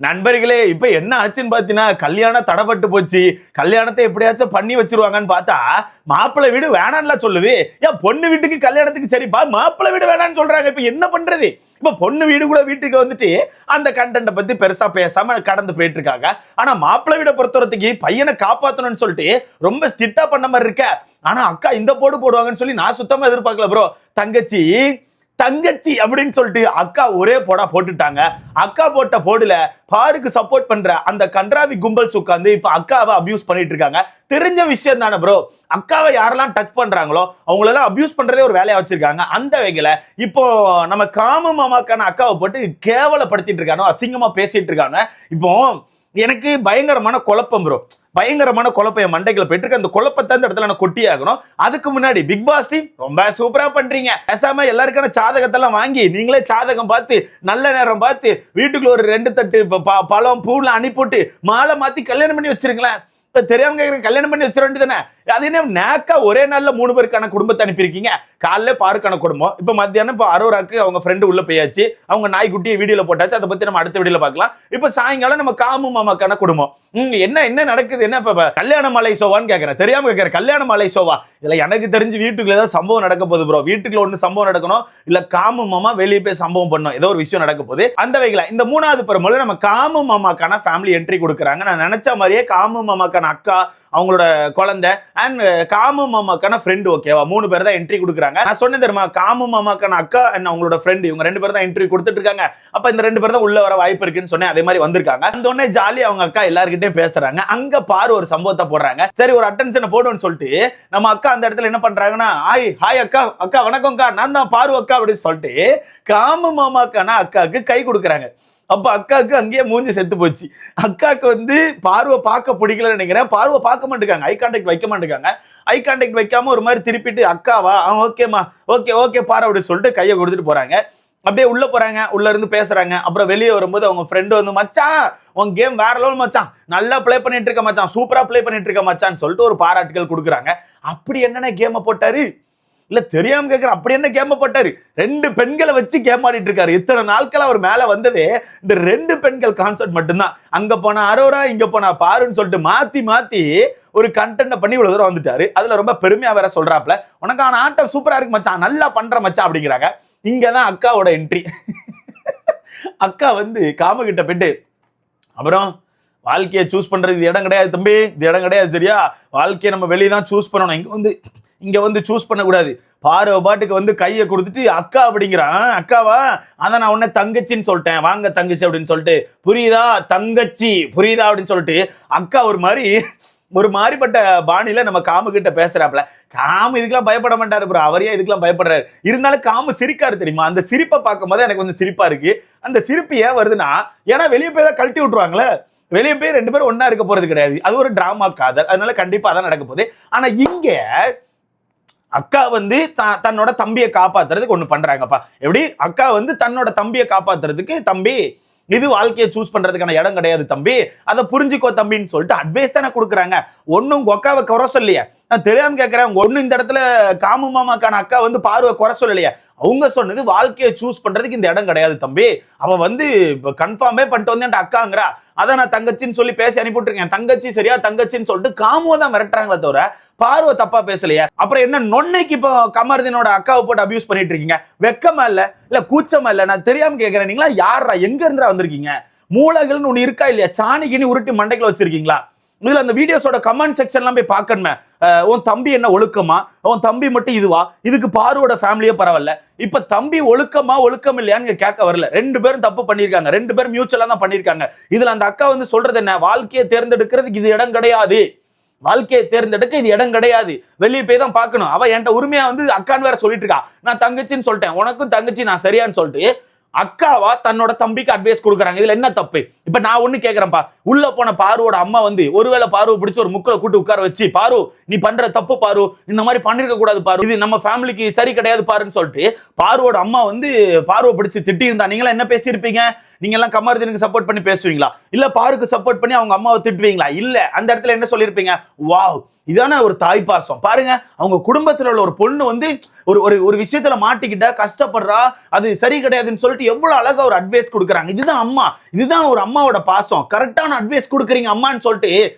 நண்பர்களே, இப்ப என்ன ஆச்சுன்னு பாத்தீங்கன்னா, கல்யாணம் தடைப்பட்டு போச்சு. கல்யாணத்தை எப்படியாச்சும் பண்ணி வச்சிருவாங்கன்னு பார்த்தா, மாப்பிள்ளை வீடு வேணாம்லாம் சொல்லுது. ஏன் பொண்ணு வீட்டுக்கு கல்யாணத்துக்கு சரிப்பா, மாப்பிள்ளை வீடு வேணாம்னு சொல்றாங்க. இப்ப என்ன பண்றது? இப்ப பொண்ணு வீடு கூட வீட்டுக்கு வந்துட்டு அந்த கண்டென்ட் பத்தி பெருசா பேசாம கடந்து போயிட்டு இருக்காங்க. ஆனா மாப்பிள்ளை வீட பொறுத்தவரைக்கு பையனை காப்பாத்தணும்னு சொல்லிட்டு ரொம்ப ஸ்ட்ரிக்டா பண்ண மாதிரி இருக்க. ஆனா அக்கா இந்த போடு போடுவாங்கன்னு சொல்லி நான் சுத்தமா எதிர்பார்க்கல ப்ரோ. தங்கச்சி தங்கச்சி அப்படின்னு சொல்லிட்டு அக்கா ஒரே போடா போட்டுட்டாங்க. அக்கா போட்ட போடுல பாருக்கு சப்போர்ட் பண்ற அந்த கன்றாவி கும்பல் உட்கார்ந்து இப்ப அக்காவை அபியூஸ் பண்ணிட்டு இருக்காங்க. தெரிஞ்ச விஷயம் தானே ப்ரோ. அக்காவை யாரெல்லாம் டச் பண்றாங்களோ அவங்களெல்லாம் அபியூஸ் பண்றதே ஒரு வேலையா வச்சிருக்காங்க. அந்த வகையில இப்போ நம்ம காம மாமாக்கான அக்காவை போட்டு கேவலப்படுத்திட்டு இருக்காங்க, அசிங்கமா பேசிட்டு இருக்காங்க. இப்போ எனக்கு பயங்கரமான குழப்பம் ப்ரோ, பயங்கரமான குழப்பம் என் மண்டைக்குள்ள போயிட்டு இருக்கு. அந்த குழப்பத்தை அந்த இடத்துல நான் கொட்டி ஆகணும். அதுக்கு முன்னாடி பிக் பாஸ் டீம் ரொம்ப சூப்பரா பண்றீங்க. பேசாம எல்லாருக்கான ஜாதகத்தெல்லாம் வாங்கி நீங்களே ஜாதகம் பார்த்து நல்ல நேரம் பார்த்து வீட்டுக்குள்ள ஒரு 2 தட்டு பழம் பூலாம் அனுப்பிட்டு மாலை மாத்தி கல்யாணம் பண்ணி வச்சிருங்களேன். இப்ப தெரியாம கேக்குறேன், கல்யாணம் பண்ணி வச்சிட வேண்டியதானே? அது என்ன நேக்கா ஒரே நாள்ல 3 பேருக்கான குடும்பத்தை அனுப்பியிருக்கீங்க. காலைல பாருக்கான குடும்பம், இப்ப மத்தியானம் இப்ப அரோராக்கு அவங்க ஃப்ரெண்டு உள்ள போயாச்சு, அவங்க நாய்க்குட்டியை வீடியோல போட்டாச்சு. அதை பத்தி நம்ம அடுத்த வீடியோல பார்க்கலாம். இப்ப சாயங்காலம் நம்ம காமு மாமாக்கான குடும்பம். என்ன என்ன நடக்குது? என்ன இப்ப கல்யாண மாலை ஷோவான்னு கேட்கறேன், தெரியாம கேட்கறேன். கல்யாண மாலை ஷோவா? இல்ல எனக்கு தெரிஞ்சு வீட்டுக்குள்ள ஏதாவது சம்பவம் நடக்க போகுது ப்ரோ. வீட்டுக்குள்ள ஒண்ணு சம்பவம் நடக்கணும், இல்ல காமு மாமா வெளியே போய் சம்பவம் பண்ணணும், ஏதோ ஒரு விஷயம் நடக்க போகுது. அந்த வகையில இந்த 3வது பருமல நம்ம காமு மாமாக்கான ஃபேமிலி என்ட்ரி கொடுக்குறாங்க. நான் நினைச்ச மாதிரியே காமு மாமாக்கான அக்கா, அவங்களோட குழந்தை அண்ட் காமு மாமாக்கான ஃப்ரெண்டு, ஓகேவா? 3 பேர் தான் என்ட்ரி கொடுக்குறாங்க. நான் சொன்னேன் தெரியுமா, காமு மாமாக்கான அக்கா அண்ட் அவங்களோட ஃப்ரெண்டு, இவங்க 2 பேர் தான் என்ட்ரி கொடுத்துட்டு இருக்காங்க. அப்ப இந்த 2 பேர் தான் உள்ள வர வாய்ப்பு இருக்குன்னு சொன்னேன். அதே மாதிரி வந்திருக்காங்க. அந்த உடனே ஜாலி அவங்க அக்கா எல்லார்கிட்டயும் பேசுறாங்க. அங்க பாரு ஒரு சம்பவத்தை போடுறாங்க. சரி ஒரு அட்டென்ஷனை போடுன்னு சொல்லிட்டு நம்ம அக்கா அந்த இடத்துல என்ன பண்றாங்கன்னா, ஹாய் அக்கா, அக்கா வணக்கம்க்கா, நான் தான் பாரு அக்கா அப்படின்னு சொல்லிட்டு காமு மாமாக்கான அக்காவுக்கு கை கொடுக்குறாங்க. அப்ப அக்காவுக்கு அங்கேயே மூஞ்சி செத்து போச்சு. அக்காவுக்கு வந்து பார்வை பார்க்க பிடிக்கலன்னு நினைக்கிறேன். பார்வை பார்க்க மாட்டேங்காங்க, ஐ கான்டாக்ட் வைக்க மாட்டேங்காங்க. ஐ கான்டாக்ட் வைக்காம ஒரு மாதிரி திருப்பிட்டு அக்காவா, ஓகேமா, ஓகே பாரு அப்படின்னு சொல்லிட்டு கையை கொடுத்துட்டு போறாங்க. அப்படியே உள்ள போறாங்க, உள்ள இருந்து பேசுறாங்க. அப்புறம் வெளியே வரும்போது அவங்க ஃப்ரெண்டு வந்து, மச்சான் உன் கேம் வேற லெவல் மச்சான், நல்லா பிளே பண்ணிட்டு இருக்க மச்சான், சூப்பரா பிளே பண்ணிட்டு இருக்க மச்சான்னு சொல்லிட்டு ஒரு பாராட்டுகள் கொடுக்குறாங்க. அப்படி என்னென்ன கேமை போட்டாரு? இல்ல தெரியாம கேட்கிற, அப்படி என்ன கேம் போட்டாரு? 2 பெண்களை வச்சு கேம் ஆடிட்டு இருக்காரு. இத்தனை நாட்கள் அவர் மேல வந்ததே இந்த 2 பெண்கள் கான்செப்ட் மட்டும்தான். அங்க போனா அரோரா, இங்க போனா பாருன்னு சொல்லிட்டு மாத்தி மாத்தி ஒரு கண்டென்ட் பண்ணி இவ்வளவு தூரம் வந்துட்டாரு. அதுல ரொம்ப பெருமையா வேற சொல்றாப்ல, உனக்கான ஆட்டம் சூப்பரா இருக்கு மச்சான், நல்லா பண்ற மச்சான் அப்படிங்கிறாங்க. இங்கதான் அக்காவோட என்ட்ரி. அக்கா வந்து காம கிட்ட போயிட்டு, அப்புறம் வாழ்க்கையை சூஸ் பண்றது இது இடம் கிடையாது தம்பி, இது இடம் கிடையாது சரியா? வாழ்க்கையை நம்ம வெளியே தான் சூஸ் பண்ணணும், இங்க வந்து சூஸ் பண்ணக்கூடாது. பாரு பாட்டுக்கு வந்து கையை கொடுத்துட்டு அக்கா அப்படிங்கிறான். அக்காவா? அதான் நான் உன்ன தங்கச்சின்னு சொல்லிட்டேன், வாங்க தங்கச்சி அப்படின்னு சொல்லிட்டு, புரியுதா தங்கச்சி, புரியுதா அப்படின்னு சொல்லிட்டு அக்கா ஒரு மாதிரிப்பட்ட பாணியில நம்ம காமு கிட்ட பேசுறாப்ல. காமு இதுக்கெல்லாம் பயப்பட மாட்டாரு ப்ரோ, அவரையே இதுக்கெல்லாம் பயப்படுறாரு. இருந்தாலும் காமு சிரிக்காரு தெரியுமா? அந்த சிரிப்பை பார்க்கும் போது எனக்கு கொஞ்சம் சிரிப்பா இருக்கு. அந்த சிரிப்பு ஏன் வருதுன்னா, ஏன்னா வெளியே போய் தான் கழட்டி விட்டுருவாங்களே, வெளியே போய் 2 பேரும் ஒன்னா இருக்க போறது கிடையாது. அது ஒரு டிராமா காதல், அதனால கண்டிப்பா அதான் நடக்க போகுது. ஆனா இங்க அக்கா வந்து தன்னோட தம்பியை காப்பாத்துறதுக்கு ஒண்ணு பண்றாங்கப்பா. எப்படி? அக்கா வந்து தன்னோட தம்பியை காப்பாத்துறதுக்கு, தம்பி இது வாழ்க்கையை சூஸ் பண்றதுக்கான இடம் கிடையாது தம்பி, அதை புரிஞ்சுக்கோ தம்பின்னு சொல்லிட்டு அட்வைஸ் தானே கொடுக்குறாங்க. ஒன்னும் அக்காவை குறை சொல்லையே. நான் தெரியாம கேட்கிறேன், ஒன்னும் இந்த இடத்துல காமு மாமாக்கான அக்கா வந்து பார்வை குறை சொல்லலையே. அவங்க சொன்னது வாழ்க்கையை சூஸ் பண்றதுக்கு இந்த இடம் கிடையாது தம்பி. அவ வந்து கன்ஃபார்மே பண்ணிட்டு வந்து அக்காங்கிறா, அதை நான் தங்கச்சின்னு சொல்லி பேசி அனுப்பிட்டுருக்கேன். தங்கச்சி சரியா தங்கச்சின்னு சொல்லிட்டு காமுவை தான் மிரட்டுறாங்களே தவிர பார்வை தப்பா பேசலையே. அப்புறம் என்ன நொன்னைக்கு இப்போ கமர்தீனோட அக்காவை போட்டு அபியூஸ் பண்ணிட்டு இருக்கீங்க? வெக்கமா இல்ல கூச்சமா இல்ல? நான் தெரியாம கேட்கிறேன், நீங்களா யாரா, எங்க இருந்தா வந்திருக்கீங்க? மூளைகள்னு ஒண்ணு இருக்கா இல்லையா? சாணிக்கினி உருட்டி மண்டைக்குள்ள வச்சிருக்கீங்களா? இதுல அந்த வீடியோஸோட கமெண்ட் செக்ஷன்லாம் போய் பார்க்கணுமே. உன் தம்பி என்ன ஒழுக்கமா, உன் தம்பி மட்டும் இதுவா, இதுக்கு பாருவோட ஃபேமிலியே பரவாயில்ல. இப்ப தம்பி ஒழுக்கமா ஒழுக்கம் இல்லையான்னு கேட்க வரல. 2 பேரும் தப்பு பண்ணிருக்காங்க, 2 பேரும் மியூச்சுவலா தான் பண்ணிருக்காங்க. இதுல அந்த அக்கா வந்து சொல்றது என்ன, வாழ்க்கையை தேர்ந்தெடுக்கிறதுக்கு இது இடம் கிடையாது, வாழ்க்கையை தேர்ந்தெடுக்க இது இடம் கிடையாது, வெளியே போய் தான் பார்க்கணும். அவ என்கிட்ட உரிமையா வந்து அக்கான்னு வேற சொல்லிட்டு இருக்கா. நான் தங்கச்சின்னு சொல்லிட்டேன், உனக்கும் தங்கச்சி நான் சரியான்னு சொல்லிட்டு அக்காவா தன்னோட தம்பிக்கு அட்வைஸ் கொடுக்குறாங்க. இதுல என்ன தப்பு? இப்ப நான் ஒண்ணு கேட்கிறேன்ப்பா, உள்ள போன பாருவோட அம்மா வந்து ஒருவேளை பாரு பிடிச்சு ஒரு முக்கில கூட்டு உட்கார வச்சு, பாரு நீ பண்ற தப்பு பாரு, இந்த மாதிரி பண்ணிருக்க கூடாது பாரு, இது நம்ம ஃபேமிலிக்கு சரி கிடையாது பாருன்னு சொல்லிட்டு பாருவோட அம்மா வந்து பாருவை பிடிச்சு திட்டி இருந்தா நீங்களா என்ன பேசியிருப்பீங்க? நீங்க எல்லாம் கமர்தீனுக்கு சப்போர்ட் பண்ணி பேசுவீங்களா? இல்ல பாருக்கு சப்போர்ட் பண்ணி அவங்க அம்மாவை திட்டுவீங்களா? இல்ல அந்த இடத்துல என்ன சொல்லியிருப்பீங்க? வாவ் இதான ஒரு தாய் பாசம். பாருங்க, அவங்க குடும்பத்துல உள்ள ஒரு பொண்ணு வந்து ஒரு ஒரு ஒரு விஷயத்துல மாட்டிக்கிட்டா, கஷ்டப்படுறா, அது சரி கிடையாதுன்னு சொல்லிட்டு எவ்வளவு அழகா ஒரு அட்வைஸ் கொடுக்குறாங்க. இதுதான் அம்மா, இதுதான் ஒரு அம்மாவோட பாசம். கரெக்டான அட்வைஸ் கொடுக்குறீங்க அம்மான்னு சொல்லிட்டு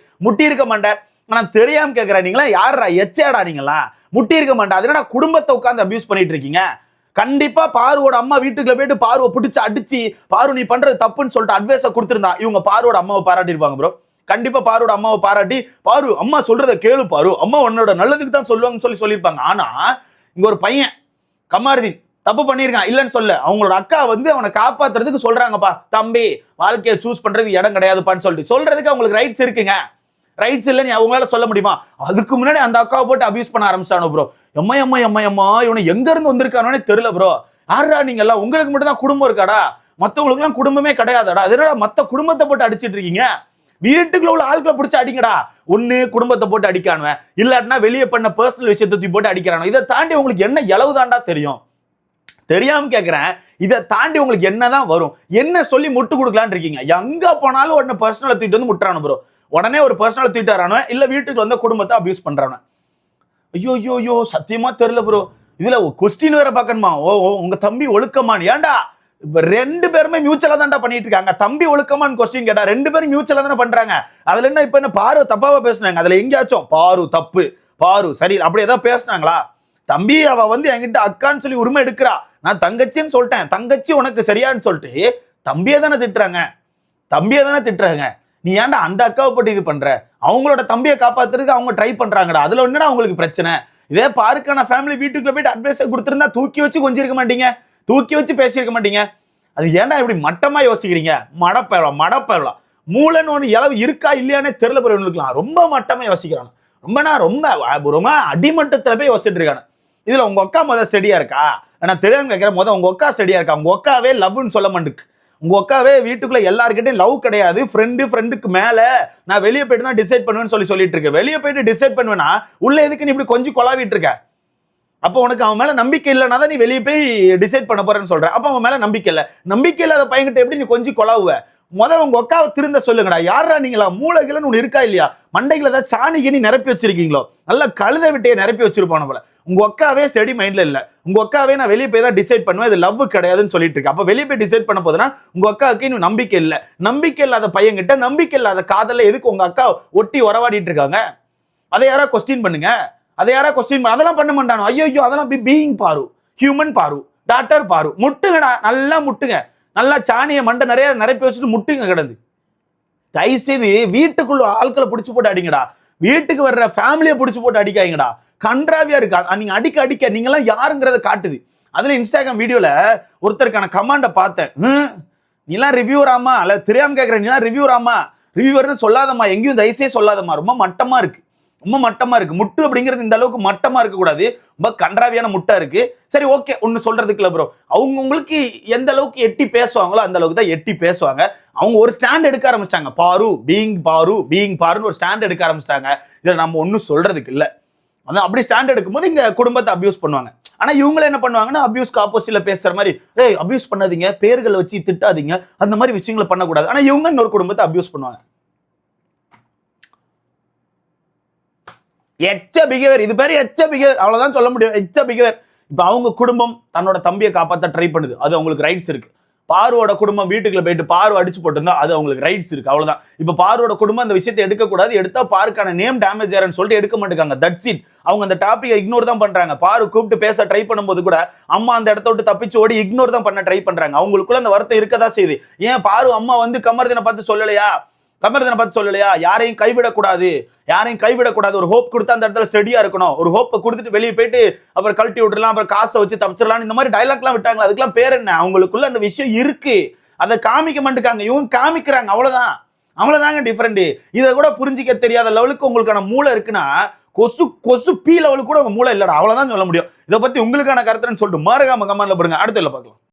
முட்டி இருக்க மாட்டேன். நான் தெரியாம கேட்கிறேன், நீங்களா யாரா எச்சேடா நீங்களா? முட்டி இருக்க மாட்டேன். அதனால குடும்பத்தை உட்காந்து அபியூஸ் பண்ணிட்டு இருக்கீங்க. கண்டிப்பா பாருவோட அம்மா வீட்டுக்குள்ள போயிட்டு பாருவை பிடிச்சு அடிச்சு, பாரு நீ பண்றது தப்புன்னு சொல்லிட்டு அட்வைஸ கொடுத்திருந்தா இவங்க பாருவோட அம்மாவை பாராட்டி இருப்பாங்க ப்ரோ. கண்டிப்பா பாருவோட அம்மாவை பாராட்டி, பாரு அம்மா சொல்றத கேளு, பாரு அம்மா உன்னோட நல்லதுக்கு தான் சொல்லுவாங்கன்னு சொல்லியிருப்பாங்க. ஆனா இங்க ஒரு பையன் கமாருதீன் தப்பு பண்ணியிருக்கான், இல்லன்னு சொல்ல. அவங்களோட அக்கா வந்து அவனை காப்பாத்துறதுக்கு சொல்றாங்கப்பா, தம்பி வாழ்க்கையை சூஸ் பண்றது இடம் கிடையாதுப்பான்னு சொல்லிட்டு சொல்றதுக்கு அவங்களுக்கு ரைட்ஸ் இருக்குங்க. ரைட்ஸ் இல்லைன்னு அவங்களால சொல்ல முடியுமா? அதுக்கு முன்னாடி அந்த அக்காவை போட்டு அபியூஸ் பண்ண ஆரம்பிச்சானோ ப்ரோ. எம்மா இவனை எங்க இருந்து வந்திருக்கானே தெரியல ப்ரோ. யாரா நீங்க எல்லாம்? உங்களுக்கு மட்டும் தான் குடும்பம் இருக்காடா, மத்தவங்களுக்கு எல்லாம் குடும்பமே கிடையாதாடா? அதனால மத்த குடும்பத்தை போட்டு அடிச்சிட்டு இருக்கீங்க. வீட்டுக்குள்ள உள்ள ஆட்களை பிடிச்சி அடிங்கடா. ஒண்ணு குடும்பத்தை போட்டு அடிக்கானுவன், இல்லாட்டினா வெளியே பண்ண பர்சனல் விஷயத்தை போட்டு அடிக்கிறானோ. இதை தாண்டி உங்களுக்கு என்ன எளவு தாண்டா தெரியும்? தெரியாம கேட்கிறேன், இதை தாண்டி உங்களுக்கு என்னதான் வரும்? என்ன சொல்லி முட்டு கொடுக்கலான்னு இருக்கீங்க? எங்க போனாலும் உடனே பர்சனலை தூக்கிட்டு வந்து முட்டுறானு ப்ரோ. உடனே ஒரு பர்சனலை தூக்கிட்டாரானோ, இல்ல வீட்டுக்கு வந்த குடும்பத்தை அபியூஸ் பண்றானோ. ஐயோ சத்தியமா தெரியல ப்ரோ. இதுல கொஸ்டின் வேற பார்க்கணுமா? உங்க தம்பி ஒழுக்கமான்? ஏன்டா ரெண்டு பேருமே மியூச்சுவலா தான்டா பண்ணிட்டு இருக்காங்க. தம்பி ஒழுக்கமான் கொஸ்டின் கேட்டா ரெண்டு பேரும் மியூச்சுவலா தானே பண்றாங்க. அதுல என்ன இப்ப என்ன பாரு தப்பாவா பேசுனாங்க? அதுல எங்கேயாச்சும் பாரு தப்பு, பாரு சரி அப்படி ஏதாவது பேசுனாங்களா? தம்பி அவ வந்து என்கிட்ட அக்கான்னு சொல்லி உரிமை எடுக்கிறா, நான் தங்கச்சின்னு சொல்லிட்டேன், தங்கச்சி உனக்கு சரியான்னு சொல்லிட்டு தம்பியே தானே திட்டுறாங்க. நீ ஏன்டா அந்த அக்காவை போட்டு இது பண்ற? அவங்களோட தம்பியை காப்பாத்துறதுக்கு அவங்க ட்ரை பண்றாங்கடா. அதுல என்னடா உங்களுக்கு பிரச்சனை? இதே பாருக்கான ஃபேமிலி வீட்டுக்குள்ள போயிட்டு அட்வைஸ் கொடுத்திருந்தா தூக்கி வச்சு கொஞ்சிருக்க மாட்டீங்க, தூக்கி வச்சு பேசியிருக்க மாட்டீங்க. அது ஏன்டா இப்படி மட்டமா யோசிக்கிறீங்க? மடப்பேவலாம் மூளைன்னு ஒண்ணு இளவு இருக்கா இல்லையானே தெரியல பிறவங்களுக்குலாம். ரொம்ப மட்டமா யோசிக்கிறாங்க. ரொம்ப அடிமட்டத்துல போய் யோசிச்சுட்டு இருக்காங்க. இதுல உங்க அக்கா முதல் ஸ்டடியா இருக்கா? நான் தெரியாம கேட்கிறேன், உங்க அக்கா ஸ்டடியா இருக்கா? உங்க அக்காவே லவ்னு சொல்ல மாட்டுக்கு. உங்க அக்காவே வீட்டுக்குள்ள எல்லாருக்கிட்டையும் லவ் கிடையாது, ஃப்ரெண்டுக்கு மேல நான் வெளியே போயிட்டு தான் டிசைட் பண்ணுவேன்னு சொல்லிட்டு இருக்கு. வெளியே போயிட்டு டிசைட் பண்ணுவேன்னா உள்ள எதுக்கு நீ இப்படி கொஞ்சம் கொலாவிட்டு இருக்க? அப்போ உனக்கு அவன் மேல நம்பிக்கை இல்லைன்னா தான் நீ வெளியே போய் டிசைட் பண்ண போறேன்னு சொல்ற. அப்ப அவன் மேல நம்பிக்கை இல்லாத பையன்கிட்ட எப்படி நீ கொஞ்சம் கொலாவுவ? உங்க அக்காவை திருந்த சொல்லுங்கடா. யாரா நீங்களா? மூளைகள்னு ஒண்ணு இருக்கா இல்லையா? மண்டைகளை ஏதாவது சாணிக்கு நிரப்பி வச்சிருக்கீங்களோ? நல்லா கழுத விட்டையை நிரப்பி வச்சிருப்பான போல. உங்க அக்காவே ஸ்டடி மைண்ட்ல இல்ல. உங்க அக்காவே நான் வெளியே போய் தான் டிசைட் பண்ணுவேன், இது லவ் கிடையாதுன்னு சொல்லிட்டு இருக்கு. அப்ப வெளியே போய் டிசைட் பண்ண போதுன்னா உங்க அக்காவுக்கு இன்னும் நம்பிக்கை இல்லாத பையன்கிட்ட நம்பிக்கை இல்லாத காதல எதுக்கு உங்க அக்கா ஒட்டி உறவாடிட்டு இருக்காங்க? அதை யாரா கொஸ்டின் பண்ணுங்க. அதெல்லாம் பண்ண மாட்டானோ. ஐயோ அதெல்லாம் பீயிங் பாரு, ஹியூமன் பாரு, டாக்டர் பாரு. முட்டுங்கடா, நல்லா முட்டுங்க. நல்லா சாணியை மண்டை நிறைய நிரப்பி வச்சுட்டு முட்டுங்க கிடந்து. தயவுசெய்து வீட்டுக்குள்ள ஆட்களை பிடிச்சு போட்டு அடிங்கடா. வீட்டுக்கு வர்ற ஃபேமிலியை பிடிச்சு போட்டு அடிக்காங்கடா. கன்றாவியா இருக்கா. நீங்க அடிக்க நீங்க எல்லாம் யாருங்கிறத காட்டுது. அதுல இன்ஸ்டாகிராம் வீடியோல ஒருத்தருக்கான கமாண்ட பார்த்தேன். நீலாம் ரிவ்யூராமா? அல்ல தெரியாம கேட்கிறேன், நீலாம் ரிவ்யூராமா? ரிவ்யூவர்னு சொல்லாதம்மா, எங்கேயும் தயவுசெய்து சொல்லாதம்மா. ரொம்ப மட்டமா இருக்கு. முட்டு அப்படிங்கிறது இந்த அளவுக்கு மட்டமா இருக்க கூடாது. ரொம்ப கன்றாவியான முட்டா இருக்கு. சரி ஓகே, ஒன்னு சொல்றதுக்கு இல்ல ப்ரோ. உங்களுக்கு எந்த அளவுக்கு எட்டி பேசுவாங்களோ அந்த அளவுக்கு தான் எட்டி பேசுவாங்க. அவங்க ஒரு ஸ்டாண்ட் எடுக்க ஆரம்பிச்சிட்டாங்க. பீயிங் பாருன்னு ஒரு ஸ்டாண்ட் எடுக்க ஆரம்பிச்சிட்டாங்க. இதுல நம்ம ஒன்னும் சொல்றதுக்கு இல்ல. அதான் அப்படி ஸ்டாண்ட் எடுக்கும்போது இங்க குடும்பத்தை அபியூஸ் பண்ணுவாங்க. ஆனா இவங்க என்ன பண்ணுவாங்கன்னா, அபியூஸ்க்கு ஆப்போசிட்ல பேசுற மாதிரி, அபியூஸ் பண்ணாதீங்க, பேர்களை வச்சு திட்டாதீங்க, அந்த மாதிரி விஷயங்களை பண்ணக்கூடாது. ஆனா இவங்க இன்னொரு குடும்பத்தை அபியூஸ் பண்ணுவாங்க. இது பேரு அவ்வளவுதான் சொல்ல முடியும். இப்ப அவங்க குடும்பம் தன்னோட தம்பியை காப்பாற்ற ட்ரை பண்ணுது, அது அவங்களுக்கு ரைட்ஸ் இருக்கு. பாருவோட குடும்பம் வீட்டுக்குள்ள போயிட்டு பாரு அடிச்சு போட்டிருந்தா அது அவங்களுக்கு ரைட்ஸ் இருக்கு. அவ்வளவுதான். இப்ப பாருவோட குடும்பம் அந்த விஷயத்தை எடுக்க கூடாது, எடுத்தா பாருக்கான நேம் டேமேஜ் ஆறன்னு சொல்லிட்டு எடுக்க மாட்டாங்க. That's it. அவங்க அந்த டாபிக்கை இக்னோர் தான் பண்றாங்க. பாரு கூப்பிட்டு பேச ட்ரை பண்ணும்போது கூட அம்மா அந்த இடத்த விட்டு தப்பிச்சு ஓடி இக்னோர் தான் பண்ண ட்ரை பண்றாங்க. அவங்களுக்குள்ள அந்த வருத்தம் இருக்கதான் செய்யுது. ஏன் பாரு அம்மா வந்து கமர்தீனை பார்த்து சொல்லலையா? யாரையும் கைவிடக்கூடாது, ஒரு ஹோப் கொடுத்தா அந்த இடத்துல ஸ்டடியா இருக்கணும், ஒரு ஹோப்பை கொடுத்துட்டு வெளியே போயிட்டு அப்புறம் கழட்டி விட்டுறலாம், அப்புறம் காசை வச்சு தப்பிச்சிடலாம், இந்த மாதிரி டைலாக்லாம் விட்டாங்களா? அதுக்கெல்லாம் பேர் என்ன? அவங்களுக்குள்ள அந்த விஷயம் இருக்கு, அதை காமிக்க மாட்டேங்காங்க. இவங்க காமிக்கிறாங்க, அவ்வளவுதாங்க டிஃபரெண்ட். இதை கூட புரிஞ்சிக்க தெரியாத லெவலுக்கு உங்களுக்கான மூளை இருக்குன்னா, கொசு பீ லெவலுக்கு கூட உங்க மூளை இல்லடா. அவ்வளவுதான் சொல்ல முடியும். இதை பத்தி உங்களுக்கான கருத்துன்னு சொல்லிட்டு மறக்காம கமெண்ட்ல போடுங்க. அடுத்த பார்க்கலாம்.